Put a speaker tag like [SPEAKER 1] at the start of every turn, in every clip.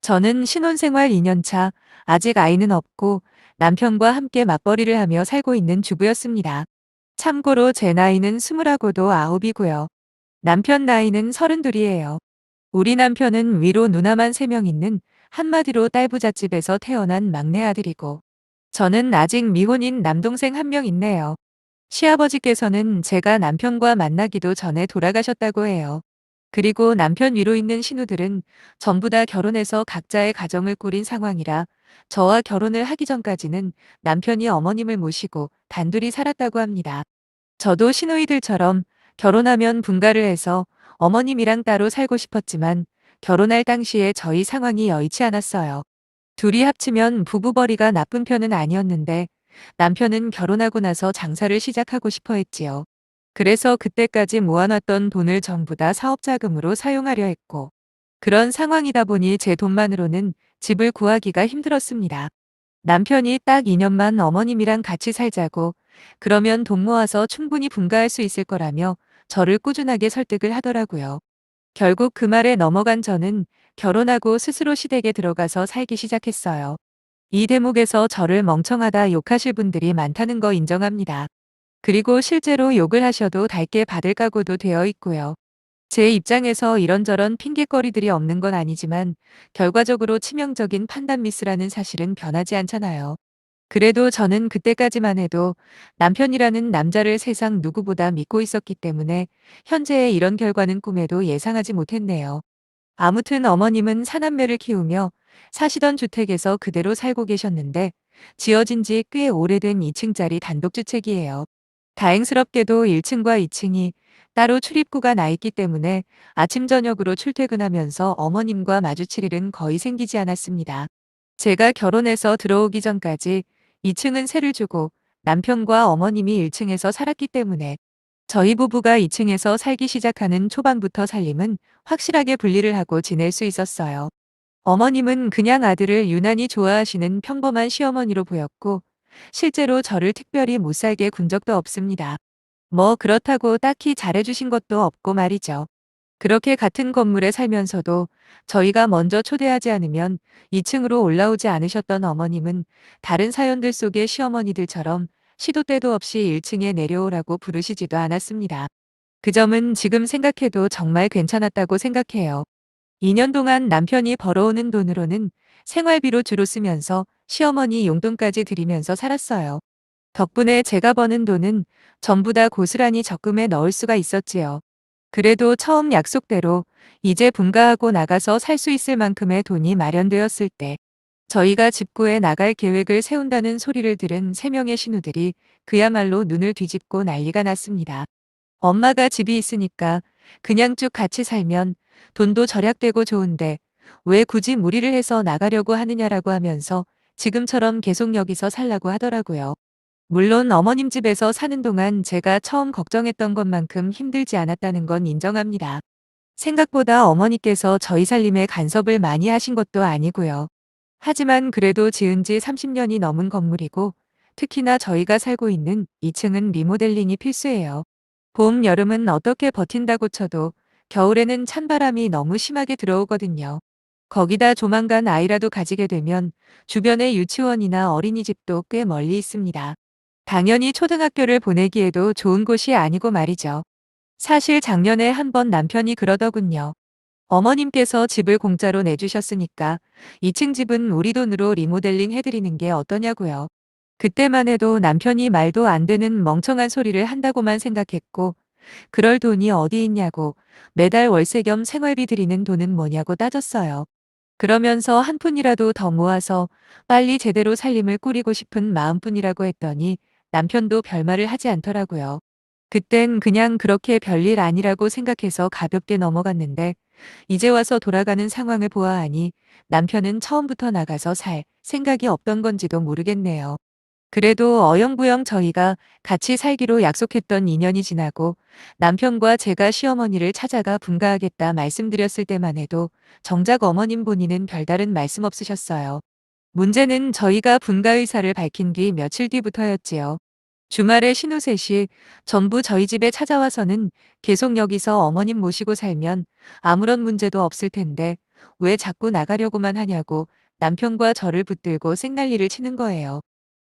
[SPEAKER 1] 저는 신혼생활 2년 차, 아직 아이는 없고 남편과 함께 맞벌이를 하며 살고 있는 주부였습니다. 참고로 제 나이는 20하고도 9이고요. 남편 나이는 32이에요. 우리 남편은 위로 누나만 3명 있는 한마디로 딸부잣집에서 태어난 막내 아들이고 저는 아직 미혼인 남동생 1명 있네요. 시아버지께서는 제가 남편과 만나기도 전에 돌아가셨다고 해요. 그리고 남편 위로 있는 신우들은 전부 다 결혼해서 각자의 가정을 꾸린 상황이라 저와 결혼을 하기 전까지는 남편이 어머님을 모시고 단둘이 살았다고 합니다. 저도 시누이들처럼 결혼하면 분가를 해서 어머님이랑 따로 살고 싶었지만 결혼할 당시에 저희 상황이 여의치 않았어요. 둘이 합치면 부부벌이가 나쁜 편은 아니었는데 남편은 결혼하고 나서 장사를 시작하고 싶어 했지요. 그래서 그때까지 모아놨던 돈을 전부 다 사업 자금으로 사용하려 했고 그런 상황이다 보니 제 돈만으로는 집을 구하기가 힘들었습니다. 남편이 딱 2년만 어머님이랑 같이 살자고 그러면 돈 모아서 충분히 분가할 수 있을 거라며 저를 꾸준하게 설득을 하더라고요. 결국 그 말에 넘어간 저는 결혼하고 스스로 시댁에 들어가서 살기 시작했어요. 이 대목에서 저를 멍청하다 욕하실 분들이 많다는 거 인정합니다. 그리고 실제로 욕을 하셔도 달게 받을 각오도 되어 있고요. 제 입장에서 이런저런 핑곗거리들이 없는 건 아니지만 결과적으로 치명적인 판단 미스라는 사실은 변하지 않잖아요. 그래도 저는 그때까지만 해도 남편이라는 남자를 세상 누구보다 믿고 있었기 때문에 현재의 이런 결과는 꿈에도 예상하지 못했네요. 아무튼 어머님은 사남매를 키우며 사시던 주택에서 그대로 살고 계셨는데 지어진 지 꽤 오래된 2층짜리 단독주택이에요. 다행스럽게도 1층과 2층이 따로 출입구가 나 있기 때문에 아침 저녁으로 출퇴근하면서 어머님과 마주칠 일은 거의 생기지 않았습니다. 제가 결혼해서 들어오기 전까지 2층은 세를 주고 남편과 어머님이 1층에서 살았기 때문에 저희 부부가 2층에서 살기 시작하는 초반부터 살림은 확실하게 분리를 하고 지낼 수 있었어요. 어머님은 그냥 아들을 유난히 좋아하시는 평범한 시어머니로 보였고 실제로 저를 특별히 못 살게 군 적도 없습니다. 뭐 그렇다고 딱히 잘해주신 것도 없고 말이죠. 그렇게 같은 건물에 살면서도 저희가 먼저 초대하지 않으면 2층으로 올라오지 않으셨던 어머님은 다른 사연들 속의 시어머니들처럼 시도 때도 없이 1층에 내려오라고 부르시지도 않았습니다. 그 점은 지금 생각해도 정말 괜찮았다고 생각해요. 2년 동안 남편이 벌어오는 돈으로는 생활비로 주로 쓰면서 시어머니 용돈까지 드리면서 살았어요. 덕분에 제가 버는 돈은 전부 다 고스란히 적금에 넣을 수가 있었지요. 그래도 처음 약속대로 이제 분가하고 나가서 살 수 있을 만큼의 돈이 마련되었을 때 저희가 집 구해 나갈 계획을 세운다는 소리를 들은 3명의 신우들이 그야말로 눈을 뒤집고 난리가 났습니다. 엄마가 집이 있으니까 그냥 쭉 같이 살면 돈도 절약되고 좋은데 왜 굳이 무리를 해서 나가려고 하느냐라고 하면서 지금처럼 계속 여기서 살라고 하더라고요. 물론 어머님 집에서 사는 동안 제가 처음 걱정했던 것만큼 힘들지 않았다는 건 인정합니다. 생각보다 어머니께서 저희 살림에 간섭을 많이 하신 것도 아니고요. 하지만 그래도 지은 지 30년이 넘은 건물이고 특히나 저희가 살고 있는 2층은 리모델링이 필수예요. 봄, 여름은 어떻게 버틴다고 쳐도 겨울에는 찬바람이 너무 심하게 들어오거든요. 거기다 조만간 아이라도 가지게 되면 주변에 유치원이나 어린이집도 꽤 멀리 있습니다. 당연히 초등학교를 보내기에도 좋은 곳이 아니고 말이죠. 사실 작년에 한 번 남편이 그러더군요. 어머님께서 집을 공짜로 내주셨으니까 2층 집은 우리 돈으로 리모델링 해드리는 게 어떠냐고요. 그때만 해도 남편이 말도 안 되는 멍청한 소리를 한다고만 생각했고 그럴 돈이 어디 있냐고 매달 월세 겸 생활비 드리는 돈은 뭐냐고 따졌어요. 그러면서 한 푼이라도 더 모아서 빨리 제대로 살림을 꾸리고 싶은 마음뿐이라고 했더니 남편도 별말을 하지 않더라고요. 그땐 그냥 그렇게 별일 아니라고 생각해서 가볍게 넘어갔는데 이제 와서 돌아가는 상황을 보아하니 남편은 처음부터 나가서 살 생각이 없던 건지도 모르겠네요. 그래도 어영부영 저희가 같이 살기로 약속했던 2년이 지나고 남편과 제가 시어머니를 찾아가 분가하겠다 말씀드렸을 때만 해도 정작 어머님 본인은 별다른 말씀 없으셨어요. 문제는 저희가 분가 의사를 밝힌 뒤 며칠 뒤부터였지요. 주말에 신우 셋이 전부 저희 집에 찾아와서는 계속 여기서 어머님 모시고 살면 아무런 문제도 없을 텐데 왜 자꾸 나가려고만 하냐고 남편과 저를 붙들고 생난리를 치는 거예요.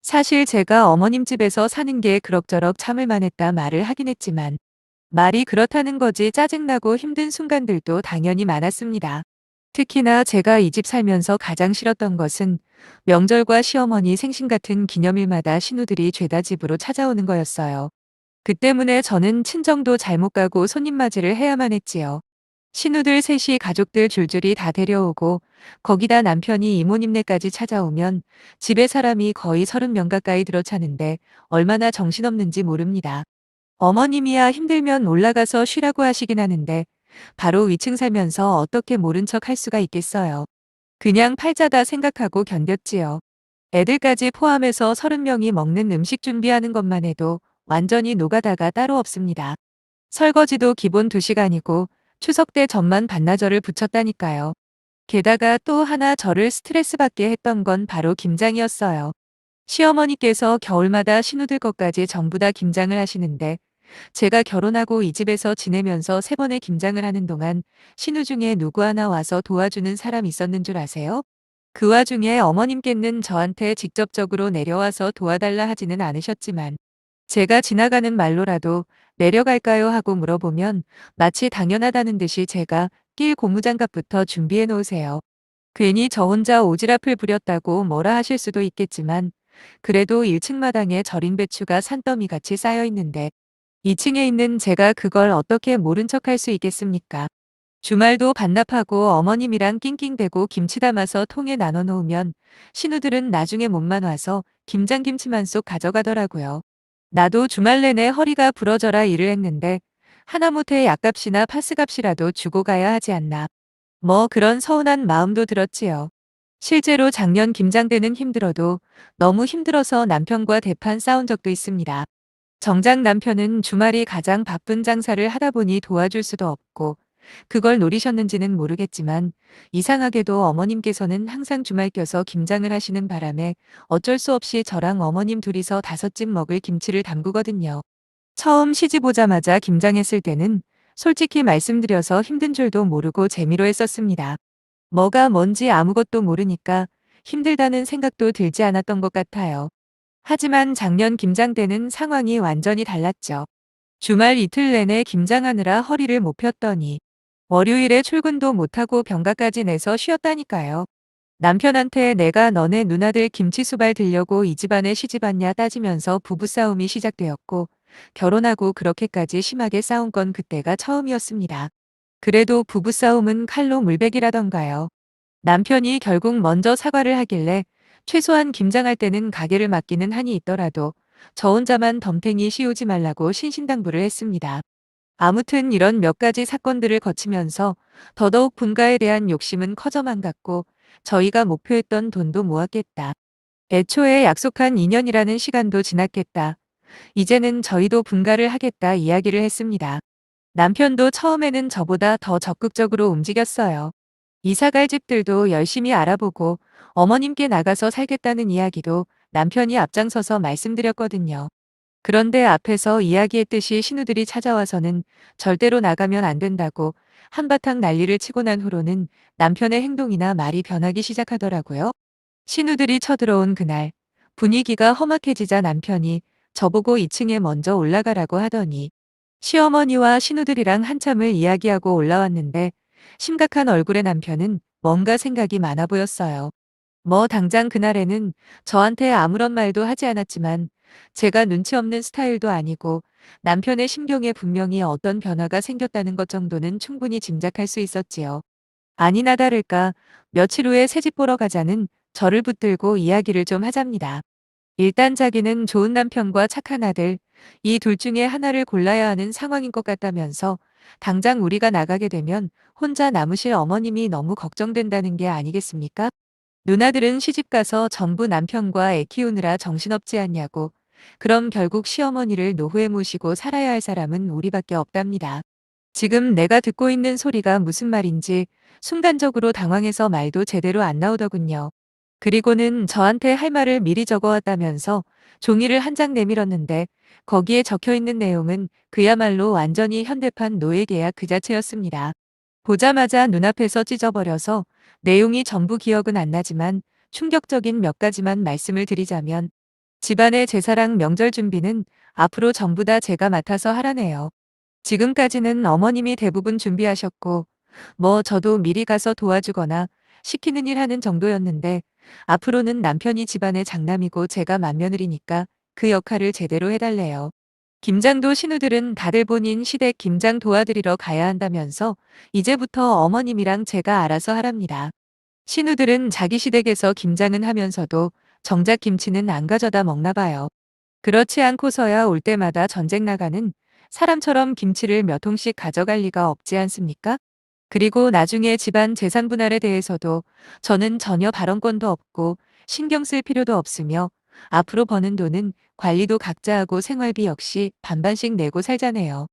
[SPEAKER 1] 사실 제가 어머님 집에서 사는 게 그럭저럭 참을 만했다 말을 하긴 했지만 말이 그렇다는 거지 짜증나고 힘든 순간들도 당연히 많았습니다. 특히나 제가 이 집 살면서 가장 싫었던 것은 명절과 시어머니 생신 같은 기념일마다 신우들이 죄다 집으로 찾아오는 거였어요. 그 때문에 저는 친정도 잘못 가고 손님 맞이를 해야만 했지요. 신우들 셋이 가족들 줄줄이 다 데려오고 거기다 남편이 이모님네까지 찾아오면 집에 사람이 거의 30명 가까이 들어차는데 얼마나 정신없는지 모릅니다. 어머님이야 힘들면 올라가서 쉬라고 하시긴 하는데 바로 위층 살면서 어떻게 모른 척 할 수가 있겠어요. 그냥 팔자다 생각하고 견뎠지요. 애들까지 포함해서 30명이 먹는 음식 준비하는 것만 해도 완전히 노가다가 따로 없습니다. 설거지도 기본 2시간이고 추석 때 전만 반나절을 붙였다니까요. 게다가 또 하나 저를 스트레스 받게 했던 건 바로 김장이었어요. 시어머니께서 겨울마다 신우들 것까지 전부 다 김장을 하시는데 제가 결혼하고 이 집에서 지내면서 3번의 김장을 하는 동안 신우 중에 누구 하나 와서 도와주는 사람 있었는 줄 아세요? 그 와중에 어머님께는 저한테 직접적으로 내려와서 도와달라 하지는 않으셨지만 제가 지나가는 말로라도 내려갈까요 하고 물어보면 마치 당연하다는 듯이 제가 낄 고무장갑부터 준비해 놓으세요. 괜히 저 혼자 오지랖을 부렸다고 뭐라 하실 수도 있겠지만 그래도 1층 마당에 절인 배추가 산더미같이 쌓여 있는데 2층에 있는 제가 그걸 어떻게 모른 척할 수 있겠습니까? 주말도 반납하고 어머님이랑 낑낑대고 김치 담아서 통에 나눠 놓으면 신우들은 나중에 몸만 와서 김장김치만 쏙 가져가더라고요. 나도 주말 내내 허리가 부러져라 일을 했는데 하다못해 약값이나 파스값이라도 주고 가야 하지 않나. 뭐 그런 서운한 마음도 들었지요. 실제로 작년 김장 때는 힘들어도 너무 힘들어서 남편과 대판 싸운 적도 있습니다. 정작 남편은 주말이 가장 바쁜 장사를 하다 보니 도와줄 수도 없고 그걸 노리셨는지는 모르겠지만 이상하게도 어머님께서는 항상 주말 껴서 김장을 하시는 바람에 어쩔 수 없이 저랑 어머님 둘이서 5집 먹을 김치를 담그거든요. 처음 시집 오자마자 김장했을 때는 솔직히 말씀드려서 힘든 줄도 모르고 재미로 했었습니다. 뭐가 뭔지 아무것도 모르니까 힘들다는 생각도 들지 않았던 것 같아요. 하지만 작년 김장 때는 상황이 완전히 달랐죠. 주말 이틀 내내 김장하느라 허리를 못 폈더니 월요일에 출근도 못하고 병가까지 내서 쉬었다니까요. 남편한테 내가 너네 누나들 김치 수발 들려고 이 집안에 시집 왔냐 따지면서 부부싸움이 시작되었고 결혼하고 그렇게까지 심하게 싸운 건 그때가 처음이었습니다. 그래도 부부싸움은 칼로 물베기라던가요. 남편이 결국 먼저 사과를 하길래 최소한 김장할 때는 가게를 맡기는 한이 있더라도 저 혼자만 덤탱이 씌우지 말라고 신신당부를 했습니다. 아무튼 이런 몇 가지 사건들을 거치면서 더더욱 분가에 대한 욕심은 커져만 갔고 저희가 목표했던 돈도 모았겠다. 애초에 약속한 2년이라는 시간도 지났겠다. 이제는 저희도 분가를 하겠다 이야기를 했습니다. 남편도 처음에는 저보다 더 적극적으로 움직였어요. 이사갈 집들도 열심히 알아보고 어머님께 나가서 살겠다는 이야기도 남편이 앞장서서 말씀드렸거든요. 그런데 앞에서 이야기했듯이 신우들이 찾아와서는 절대로 나가면 안 된다고 한바탕 난리를 치고 난 후로는 남편의 행동이나 말이 변하기 시작하더라고요. 신우들이 쳐들어온 그날 분위기가 험악해지자 남편이 저보고 2층에 먼저 올라가라고 하더니 시어머니와 신우들이랑 한참을 이야기하고 올라왔는데 심각한 얼굴의 남편은 뭔가 생각이 많아 보였어요. 뭐 당장 그날에는 저한테 아무런 말도 하지 않았지만 제가 눈치 없는 스타일도 아니고 남편의 심경에 분명히 어떤 변화가 생겼다는 것 정도는 충분히 짐작할 수 있었지요. 아니나 다를까 며칠 후에 새집 보러 가자는 저를 붙들고 이야기를 좀 하잡니다. 일단 자기는 좋은 남편과 착한 아들, 이 둘 중에 하나를 골라야 하는 상황인 것 같다면서 당장 우리가 나가게 되면 혼자 남으실 어머님이 너무 걱정된다는 게 아니겠습니까? 누나들은 시집가서 전부 남편과 애 키우느라 정신없지 않냐고. 그럼 결국 시어머니를 노후에 모시고 살아야 할 사람은 우리밖에 없답니다. 지금 내가 듣고 있는 소리가 무슨 말인지 순간적으로 당황해서 말도 제대로 안 나오더군요. 그리고는 저한테 할 말을 미리 적어왔다면서 종이를 한 장 내밀었는데 거기에 적혀 있는 내용은 그야말로 완전히 현대판 노예 계약 그 자체였습니다. 보자마자 눈앞에서 찢어버려서 내용이 전부 기억은 안 나지만 충격적인 몇 가지만 말씀을 드리자면 집안의 제사랑 명절 준비는 앞으로 전부 다 제가 맡아서 하라네요. 지금까지는 어머님이 대부분 준비하셨고 저도 미리 가서 도와주거나 시키는 일 하는 정도였는데 앞으로는 남편이 집안의 장남이고 제가 맏며느리니까 그 역할을 제대로 해달래요. 김장도 신우들은 다들 본인 시댁 김장 도와드리러 가야 한다면서 이제부터 어머님이랑 제가 알아서 하랍니다. 신우들은 자기 시댁에서 김장은 하면서도 정작 김치는 안 가져다 먹나 봐요. 그렇지 않고서야 올 때마다 전쟁 나가는 사람처럼 김치를 몇 통씩 가져갈 리가 없지 않습니까? 그리고 나중에 집안 재산 분할에 대해서도 저는 전혀 발언권도 없고 신경 쓸 필요도 없으며 앞으로 버는 돈은 관리도 각자 하고 생활비 역시 반반씩 내고 살자네요.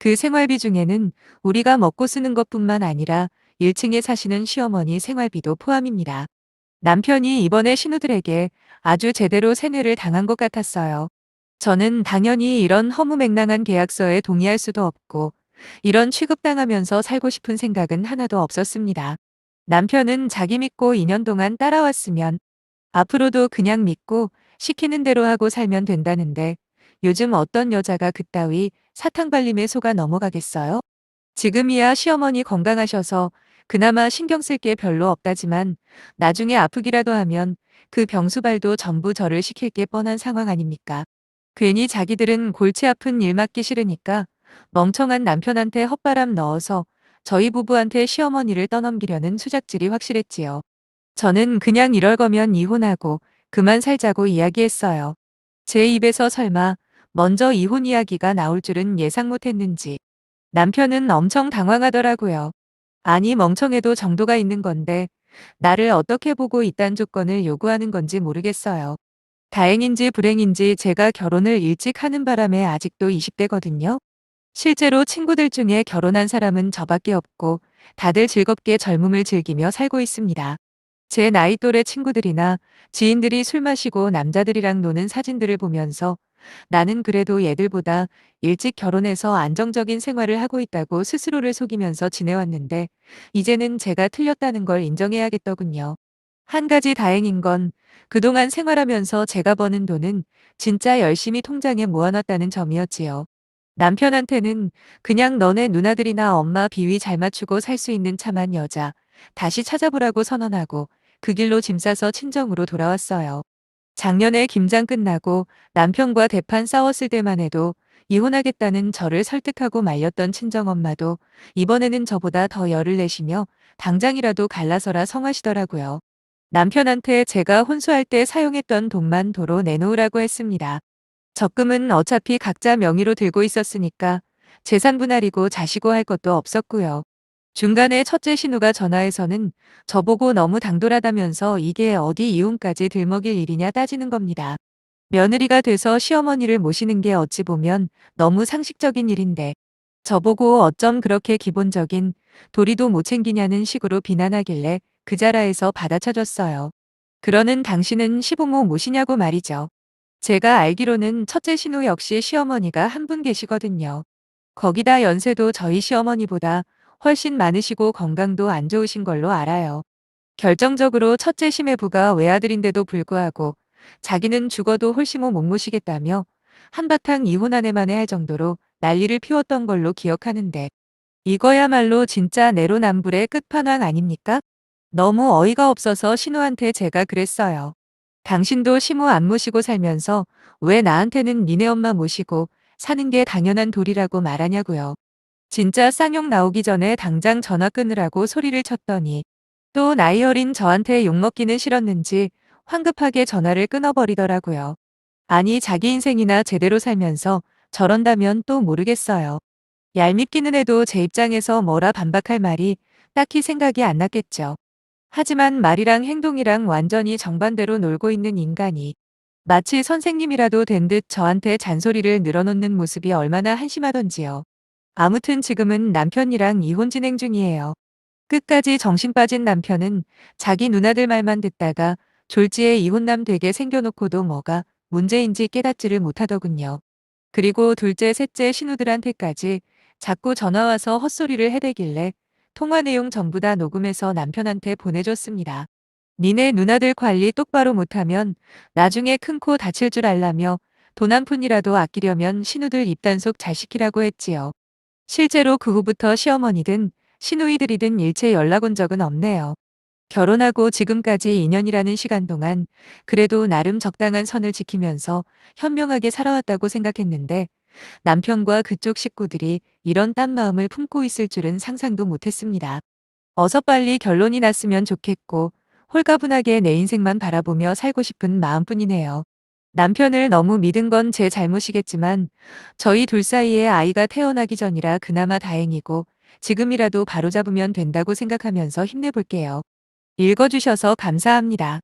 [SPEAKER 1] 그 생활비 중에는 우리가 먹고 쓰는 것뿐만 아니라 1층에 사시는 시어머니 생활비도 포함입니다. 남편이 이번에 신우들에게 아주 제대로 세뇌를 당한 것 같았어요. 저는 당연히 이런 허무맹랑한 계약서에 동의할 수도 없고 이런 취급당하면서 살고 싶은 생각은 하나도 없었습니다. 남편은 자기 믿고 2년 동안 따라왔으면 앞으로도 그냥 믿고 시키는 대로 하고 살면 된다는데 요즘 어떤 여자가 그따위 사탕발림에 속아 넘어가겠어요? 지금이야 시어머니 건강하셔서 그나마 신경 쓸 게 별로 없다지만 나중에 아프기라도 하면 그 병수발도 전부 저를 시킬 게 뻔한 상황 아닙니까? 괜히 자기들은 골치 아픈 일 맡기 싫으니까 멍청한 남편한테 헛바람 넣어서 저희 부부한테 시어머니를 떠넘기려는 수작질이 확실했지요. 저는 그냥 이럴 거면 이혼하고 그만 살자고 이야기했어요. 제 입에서 설마 먼저 이혼 이야기가 나올 줄은 예상 못했는지 남편은 엄청 당황하더라고요. 아니 멍청해도 정도가 있는 건데 나를 어떻게 보고 이딴 조건을 요구하는 건지 모르겠어요. 다행인지 불행인지 제가 결혼을 일찍 하는 바람에 아직도 20대거든요. 실제로 친구들 중에 결혼한 사람은 저밖에 없고 다들 즐겁게 젊음을 즐기며 살고 있습니다. 제 나이 또래 친구들이나 지인들이 술 마시고 남자들이랑 노는 사진들을 보면서 나는 그래도 얘들보다 일찍 결혼해서 안정적인 생활을 하고 있다고 스스로를 속이면서 지내왔는데 이제는 제가 틀렸다는 걸 인정해야겠더군요. 한 가지 다행인 건 그동안 생활하면서 제가 버는 돈은 진짜 열심히 통장에 모아놨다는 점이었지요. 남편한테는 그냥 너네 누나들이나 엄마 비위 잘 맞추고 살 수 있는 참한 여자 다시 찾아보라고 선언하고 그 길로 짐 싸서 친정으로 돌아왔어요. 작년에 김장 끝나고 남편과 대판 싸웠을 때만 해도 이혼하겠다는 저를 설득하고 말렸던 친정엄마도 이번에는 저보다 더 열을 내시며 당장이라도 갈라서라 성하시더라고요. 남편한테 제가 혼수할 때 사용했던 돈만 도로 내놓으라고 했습니다. 적금은 어차피 각자 명의로 들고 있었으니까 재산 분할이고 자시고 할 것도 없었고요. 중간에 첫째 신우가 전화해서는 저보고 너무 당돌하다면서 이게 어디 이혼까지 들먹일 일이냐 따지는 겁니다. 며느리가 돼서 시어머니를 모시는 게 어찌 보면 너무 상식적인 일인데 저보고 어쩜 그렇게 기본적인 도리도 못 챙기냐는 식으로 비난하길래 그 자라에서 받아쳐줬어요. 그러는 당신은 시부모 모시냐고 말이죠. 제가 알기로는 첫째 신우 역시 시어머니가 한 분 계시거든요. 거기다 연세도 저희 시어머니보다 훨씬 많으시고 건강도 안 좋으신 걸로 알아요. 결정적으로 첫째 시매부가 외아들인데도 불구하고 자기는 죽어도 홀시모 못 모시겠다며 한바탕 이혼 아내만에 할 정도로 난리를 피웠던 걸로 기억하는데 이거야말로 진짜 내로남불의 끝판왕 아닙니까? 너무 어이가 없어서 신우한테 제가 그랬어요. 당신도 시모 안 모시고 살면서 왜 나한테는 니네 엄마 모시고 사는 게 당연한 도리라고 말하냐고요. 진짜 쌍욕 나오기 전에 당장 전화 끊으라고 소리를 쳤더니 또 나이 어린 저한테 욕먹기는 싫었는지 황급하게 전화를 끊어버리더라고요. 아니 자기 인생이나 제대로 살면서 저런다면 또 모르겠어요. 얄밉기는 해도 제 입장에서 뭐라 반박할 말이 딱히 생각이 안 났겠죠. 하지만 말이랑 행동이랑 완전히 정반대로 놀고 있는 인간이 마치 선생님이라도 된 듯 저한테 잔소리를 늘어놓는 모습이 얼마나 한심하던지요. 아무튼 지금은 남편이랑 이혼 진행 중이에요. 끝까지 정신 빠진 남편은 자기 누나들 말만 듣다가 졸지에 이혼남 되게 생겨놓고도 뭐가 문제인지 깨닫지를 못하더군요. 그리고 둘째, 셋째 신우들한테까지 자꾸 전화와서 헛소리를 해대길래 통화 내용 전부 다 녹음해서 남편한테 보내줬습니다. 니네 누나들 관리 똑바로 못하면 나중에 큰 코 다칠 줄 알라며 돈 한 푼이라도 아끼려면 신우들 입단속 잘 시키라고 했지요. 실제로 그 후부터 시어머니든 시누이들이든 일체 연락 온 적은 없네요. 결혼하고 지금까지 2년이라는 시간 동안 그래도 나름 적당한 선을 지키면서 현명하게 살아왔다고 생각했는데 남편과 그쪽 식구들이 이런 딴 마음을 품고 있을 줄은 상상도 못했습니다. 어서 빨리 결론이 났으면 좋겠고 홀가분하게 내 인생만 바라보며 살고 싶은 마음뿐이네요. 남편을 너무 믿은 건 제 잘못이겠지만 저희 둘 사이에 아이가 태어나기 전이라 그나마 다행이고 지금이라도 바로잡으면 된다고 생각하면서 힘내볼게요. 읽어주셔서 감사합니다.